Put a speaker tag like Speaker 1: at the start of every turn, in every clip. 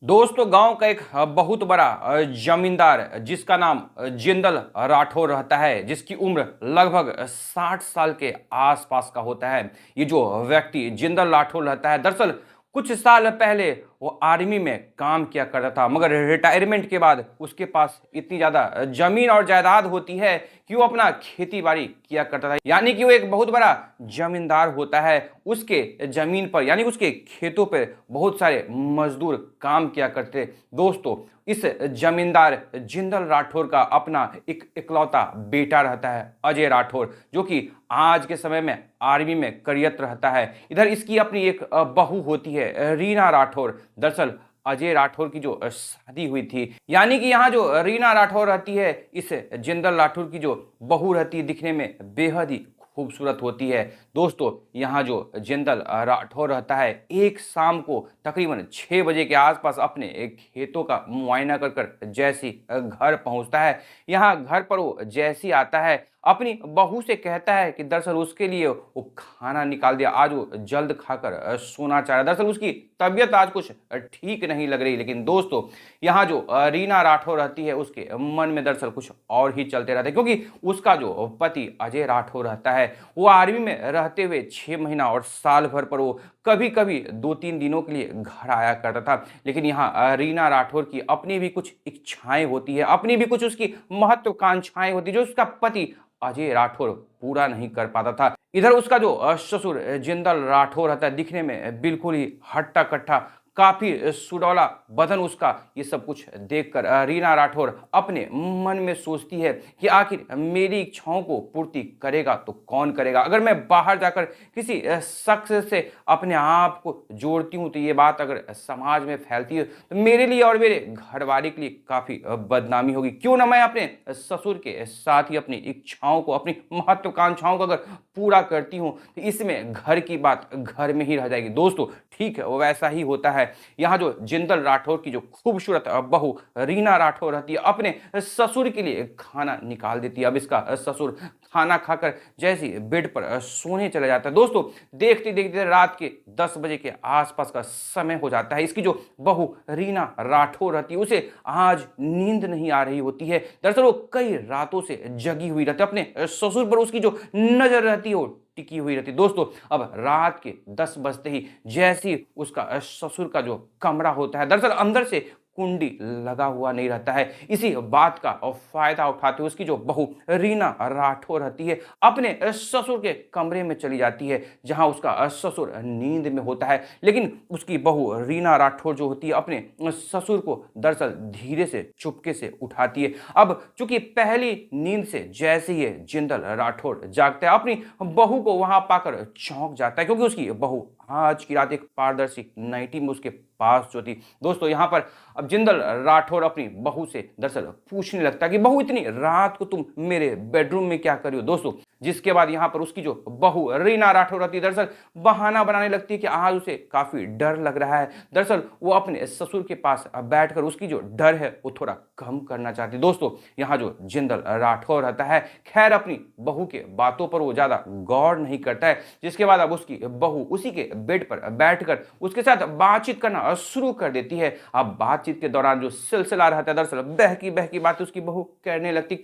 Speaker 1: दोस्तों गांव का एक बहुत बड़ा जमींदार जिसका नाम जिंदल राठौर रहता है, जिसकी उम्र लगभग 60 साल के आसपास का होता है। ये जो व्यक्ति जिंदल राठौर रहता है, दरअसल कुछ साल पहले वो आर्मी में काम किया करता था, मगर रिटायरमेंट के बाद उसके पास इतनी ज्यादा जमीन और जायदाद होती है कि वो अपना खेती बाड़ी किया करता था। यानी कि वो एक बहुत बड़ा जमींदार होता है। उसके जमीन पर यानी उसके खेतों पर बहुत सारे मजदूर काम किया करते। दोस्तों इस जमींदार जिंदल राठौर का अपना एक इकलौता बेटा रहता है, अजय राठौर, जो कि आज के समय में आर्मी में कार्यरत रहता है। इधर इसकी अपनी एक बहू होती है, रीना राठौर। दरअसल अजय राठौर की जो शादी हुई थी, यानी कि यहाँ जो रीना राठौर रहती है, इस जिंदल राठौर की जो बहू रहती है, दिखने में बेहद ही खूबसूरत होती है। दोस्तों यहाँ जो जिंदल राठौर रहता है, एक शाम को तकरीबन 6 बजे के आसपास अपने एक खेतों का मुआयना कर कर जैसी घर पहुंचता है। यहाँ घर पर वो जैसी आता है, अपनी बहू से कहता है कि दरअसल उसके लिए वो खाना निकाल दिया, आज वो जल्द खाकर सोना चाह रहा है। दरअसल उसकी तबीयत आज कुछ ठीक नहीं लग रही। लेकिन दोस्तों यहाँ जो रीना राठौर रहती है, उसके मन में दरअसल कुछ और ही चलते रहता है, क्योंकि उसका जो पति अजय राठौर रहता है, वो आर्मी में रहते हुए 6 महीना और साल भर पर वो कभी कभी 2-3 दिनों के लिए घर आया करता था। लेकिन यहाँ रीना राठौर की अपनी भी कुछ इच्छाएं होती है, अपनी भी कुछ उसकी महत्वाकांक्षाएं होती है, जो उसका पति अजय राठौर पूरा नहीं कर पाता था। इधर उसका जो ससुर जिंदल राठौर रहता है, दिखने में बिल्कुल ही हट्टा कट्टा, काफी सुडौला बदन उसका, ये सब कुछ देखकर रीना राठौर अपने मन में सोचती है कि आखिर मेरी इच्छाओं को पूर्ति करेगा तो कौन करेगा। अगर मैं बाहर जाकर किसी शख्स से अपने आप को जोड़ती हूँ, तो ये बात अगर समाज में फैलती है तो मेरे लिए और मेरे घरवाले के लिए काफी बदनामी होगी। क्यों ना मैं अपने ससुर के साथ ही अपनी इच्छाओं को, अपनी महत्वाकांक्षाओं को अगर पूरा करती हूँ, तो इसमें घर की बात घर में ही रह जाएगी। दोस्तों ठीक है, वैसा ही होता है। यहाँ जो जिंदल राठौर की जो खूबसूरत बहू रीना राठौर रहती है, अपने ससुर के लिए खाना निकाल देती है। अब इसका ससुर खाना खाकर जैसे बेड पर सोने चला जाता है, दोस्तों देखते देखते रात के 10 बजे के आसपास का समय हो जाता है। इसकी जो बहू रीना राठौर रहती है, उसे आज नींद नहीं आ रही होती है। दरअसल वो कई रातों से जगी हुई रहती है, अपने ससुर पर उसकी जो नजर रहती है वो टिकी हुई रहती। दोस्तों अब रात के 10 बजते ही जैसी उसका ससुर का जो कमरा होता है, दरअसल अंदर से कुंडी लगा हुआ नहीं रहता है। इसी बात का फायदा उठाते हुए उसकी जो बहू रीना राठौर रहती है, अपने ससुर के कमरे में चली जाती है, जहां उसका ससुर नींद में होता है। लेकिन उसकी बहू रीना राठौर जो होती है, अपने ससुर को दरअसल धीरे से चुपके से उठाती है। अब चूंकि पहली नींद से जैसे ही जिंदल राठौर जागता है, अपनी बहू को वहां पाकर चौंक जाता है, क्योंकि उसकी बहू आज की रात एक पारदर्शी नाइटी में उसके पास जो थी। दोस्तों यहाँ पर अब जिंदल राठौर अपनी बहू से दरअसल पूछने लगता है कि बहू इतनी रात को तुम मेरे बेडरूम में क्या कर रही हो। दोस्तों जिसके बाद यहाँ पर उसकी जो बहू रीना राठौर रहती है, दरअसल बहाना बनाने लगती है कि आज उसे काफी डर लग रहा है। दरअसल वो अपने ससुर के पास बैठकर उसकी जो डर है वो थोड़ा कम करना चाहती है। दोस्तों यहाँ जो जिंदल राठौर रहता है, खैर अपनी बहू के बातों पर वो ज्यादा गौर नहीं करता है। जिसके बाद अब उसकी बहू उसी के बेड पर बैठकर उसके साथ बातचीत करना शुरू कर देती है। अब बातचीत के दौरान जो सिलसिला रहता है, दरअसल बहकी बहकी बात उसकी बहू कहने लगती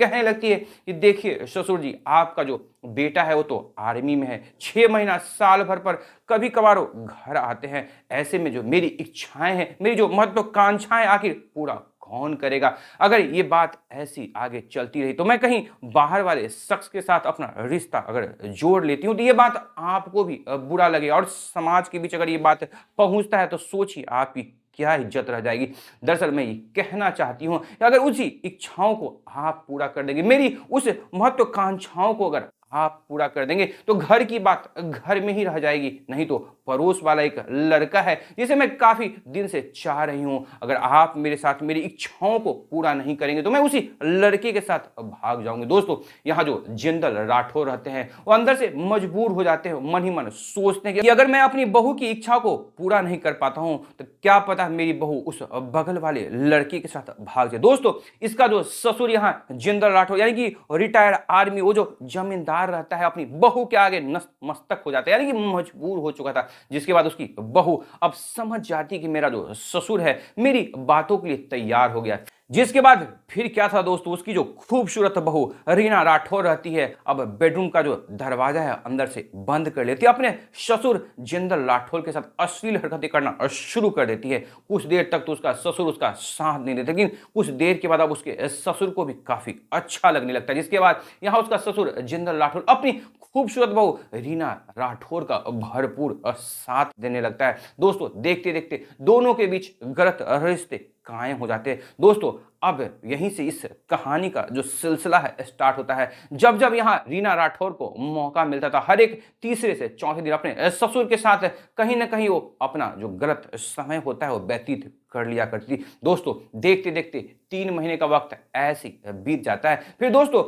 Speaker 1: है कि देखिए ससुर जी, आपका जो बेटा है वो तो आर्मी में है, 6 महीना साल भर पर कभी कभार वो घर आते हैं। ऐसे में जो मेरी इच्छाएं हैं, मेरी जो महत्वाकांक्षाएं, आखिर पूरा कौन करेगा। अगर ये बात ऐसी आगे चलती रही तो मैं कहीं बाहर वाले शख्स के साथ अपना रिश्ता अगर जोड़ लेती हूँ, तो ये बात आपको भी बुरा लगेगा, और समाज के बीच अगर ये बात पहुंचता है तो सोचिए आपकी क्या इज्जत रह जाएगी। दरअसल मैं ये कहना चाहती हूँ कि अगर उसी इच्छाओं को आप पूरा कर देंगे, मेरी उस महत्वाकांक्षाओं को अगर आप पूरा कर देंगे, तो घर की बात घर में ही रह जाएगी। नहीं तो पड़ोस वाला एक लड़का है जिसे मैं काफी दिन से चाह रही हूं, अगर आप मेरे साथ मेरी इच्छाओं को पूरा नहीं करेंगे तो मैं उसी लड़के के साथ भाग जाऊंगी। दोस्तों यहाँ जो जिंदल राठौर रहते हैं, वो अंदर से मजबूर हो जाते हैं, मन ही मन सोचते हैं कि अगर मैं अपनी बहू की इच्छा को पूरा नहीं कर पाता हूं, तो क्या पता मेरी बहू उस बगल वाले लड़के के साथ भाग जाए। दोस्तों इसका जो ससुर यहाँ जिंदल राठौर यानी कि रिटायर्ड आर्मी, वो जो जमींदार तैयार रहता है, अपनी बहू के आगे मस्तक हो जाता है, यानी कि मजबूर हो चुका था। जिसके बाद उसकी बहू अब समझ जाती कि मेरा जो ससुर है मेरी बातों के लिए तैयार हो गया। जिसके बाद फिर क्या था दोस्तों, उसकी जो खूबसूरत बहू रीना राठौर रहती है, अब बेडरूम का जो दरवाजा है अंदर से बंद कर लेती है, अपने ससुर जिंदल राठौर के साथ अश्लील हरकतें करना शुरू कर देती है। कुछ देर तक तो उसका ससुर उसका साथ नहीं देता, लेकिन कुछ देर के बाद अब उसके ससुर को भी काफी अच्छा लगने लगता है। जिसके बाद यहाँ उसका ससुर जिंदल राठौर अपनी खूबसूरत बहू रीना राठौर का भरपूर साथ देने लगता है। दोस्तों देखते देखते दोनों के बीच गलत रिश्ते कायम हो जाते हैं। दोस्तों अब यहीं से इस कहानी का जो सिलसिला है स्टार्ट होता है। जब जब यहाँ रीना राठौर को मौका मिलता था, हर एक तीसरे से चौथे दिन अपने ससुर के साथ कहीं ना कहीं वो अपना जो गलत समय होता है वो व्यतीत कर लिया करती थी। दोस्तों देखते देखते 3 महीने का वक्त ऐसे ही बीत जाता है। फिर दोस्तों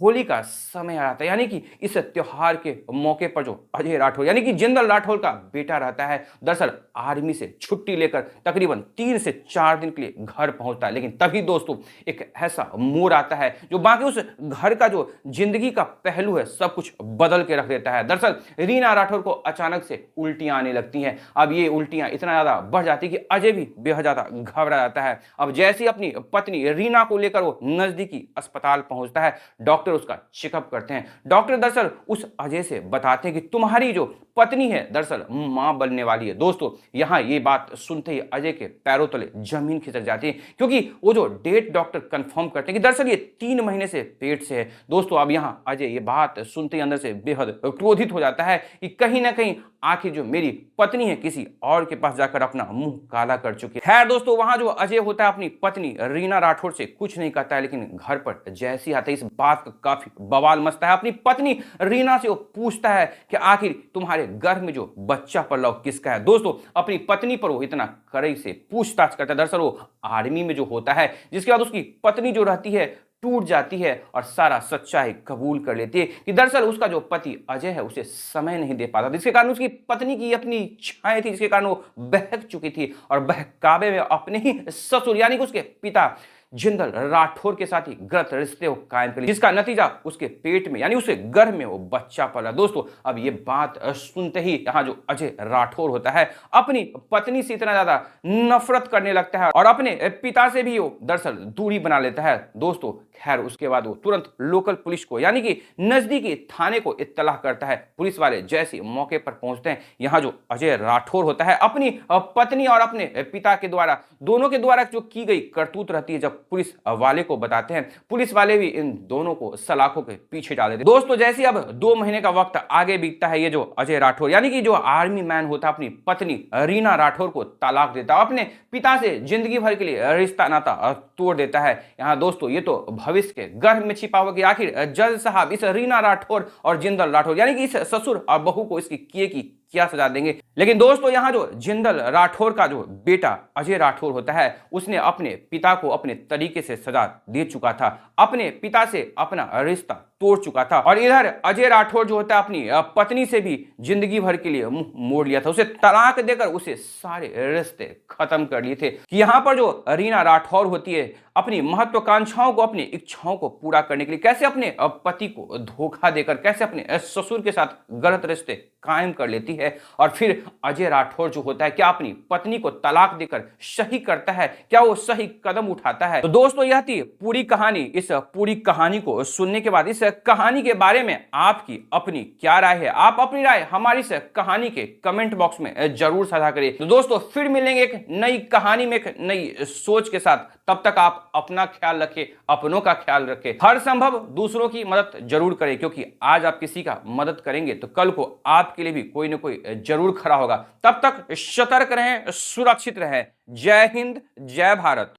Speaker 1: होली का समय आ जाता है, यानी कि इस त्योहार के मौके पर जो अजय राठौर यानी कि जिंदल राठौर का बेटा रहता है, दरअसल आर्मी से छुट्टी लेकर तकरीबन 3 से 4 दिन के लिए घर पहुंचता है। लेकिन तभी दोस्तों एक ऐसा मोड़ आता है जो बाकी उस घर का जो जिंदगी का पहलू है सब कुछ बदल के रख देता है। दरअसल रीना राठौर को अचानक से उल्टियां आने लगती हैं। अब ये उल्टियां इतना ज्यादा बढ़ जाती है कि अजय भी बेहद ज्यादा घबरा जाता है। अब जैसे ही अपनी पत्नी रीना को लेकर वो नजदीकी अस्पताल पहुंचता है, डॉक्टर उसका चेकअप करते हैं। डॉक्टर दरअसल उस अजय से बताते हैं कि तुम्हारी जो पत्नी है दरअसल मां बनने वाली है। दोस्तों यहां ये बात सुनते ही अजय के पैरों तले जमीन खिसक जाती है, क्योंकि वो जो डेट डॉक्टर कंफर्म करते हैं कि दरअसल ये 3 महीने से पेट से है। दोस्तों अब यहां अजय ये बात सुनते ही अंदर से बेहद क्रोधित हो जाता है कि कहीं ना कहीं आखिर जो मेरी पत्नी है किसी और के पास जाकर अपना मुंह काला कर चुकी है। खैर दोस्तों वहां जो अजय होता है अपनी पत्नी रीना राठौर से कुछ नहीं कहता है, लेकिन घर पर जैसे ही आता है इस बात का काफी बवाल मचता है। अपनी पत्नी रीना से वो पूछता है कि आखिर तुम्हारे गर्भ में जो बच्चा पल रहा हो किसका है। दोस्तों अपनी पत्नी पर वो इतना कड़ाई से पूछताछ करता है। दरअसल वो आर्मी में जो होता है, जिसके बाद उसकी पत्नी जो रहती है टूट जाती है और सारा सच्चाई कबूल कर लेती है कि दरअसल उसका जो पति अजय है उसे समय नहीं दे पाता, जिसके कारण उसकी पत्नी की अपनी इच्छाएं थी, जिसके कारण वो बहक चुकी थी और बहकावे में अपने ही ससुर यानी कि उसके पिता जिंदल राठौर के साथ ही गलत रिश्ते को कायम कर लिया, जिसका नतीजा उसके पेट में यानी उसके गर्भ में वो बच्चा पला। दोस्तों अब ये बात सुनते ही यहाँ जो अजय राठौर होता है अपनी पत्नी से इतना ज्यादा नफरत करने लगता है और अपने पिता से भी वो दरअसल दूरी बना लेता है। दोस्तों खैर उसके बाद वो तुरंत लोकल पुलिस को यानी कि नजदीकी थाने को इत्तला करता है। पुलिस वाले जैसे मौके पर पहुंचते हैं, यहाँ जो अजय राठौर होता है अपनी पत्नी और अपने पिता के द्वारा दोनों के द्वारा जो की गई करतूत रहती है, जब पुलिस वाले को बताते हैं, पुलिस वाले भी इन दोनों को सलाखों के पीछे डाल देते हैं। दोस्तों जैसे अब 2 महीने का वक्त आगे बीतता है, ये जो अजय राठौर यानी कि जो आर्मी मैन होता है अपनी पत्नी रीना राठौर को तलाक देता है, अपने पिता से जिंदगी भर के लिए रिश्ता नाता तोड़ देता है। यहाँ दोस्तों ये तो भविष्य के गर्भ में छिपा हुआ कि आखिर जज साहब इस रीना राठौर और जिंदल राठौर यानी कि इस ससुर और बहू को इसकी किए की क्या सजा देंगे। लेकिन दोस्तों यहाँ जो जिंदल राठौर का जो बेटा अजय राठौर होता है उसने अपने पिता को अपने तरीके से सजा दे चुका था, अपने पिता से अपना रिश्ता तोड़ चुका था और इधर अजय राठौर जो होता है अपनी पत्नी से भी जिंदगी भर के लिए मुंह मोड़ लिया था, उसे तलाक देकर उसे सारे रिश्ते खत्म कर लिए थे। कि यहाँ पर जो रीना राठौर होती है अपनी महत्वाकांक्षाओं को अपनी इच्छाओं को पूरा करने के लिए कैसे अपने पति को धोखा देकर कैसे अपने ससुर के साथ गलत रिश्ते कायम कर लेती है और फिर अजय राठौर जो होता है क्या अपनी पत्नी को तलाक देकर सही करता है, क्या वो सही कदम उठाता है। तो दोस्तों यह थी पूरी कहानी। इस पूरी कहानी को सुनने के बाद इस कहानी के बारे में आपकी अपनी क्या राय है, आप अपनी राय हमारी इस कहानी के कमेंट बॉक्स में जरूर साझा करिए। तो दोस्तों फिर मिलेंगे एक नई कहानी में एक नई सोच के साथ, तब तक आप अपना ख्याल रखें, अपनों का ख्याल रखें, हर संभव दूसरों की मदद जरूर करें, क्योंकि आज आप किसी का मदद करेंगे तो कल को आपके लिए भी कोई ना कोई जरूर खड़ा होगा। तब तक सतर्क रहें, सुरक्षित रहें। जय हिंद, जय भारत।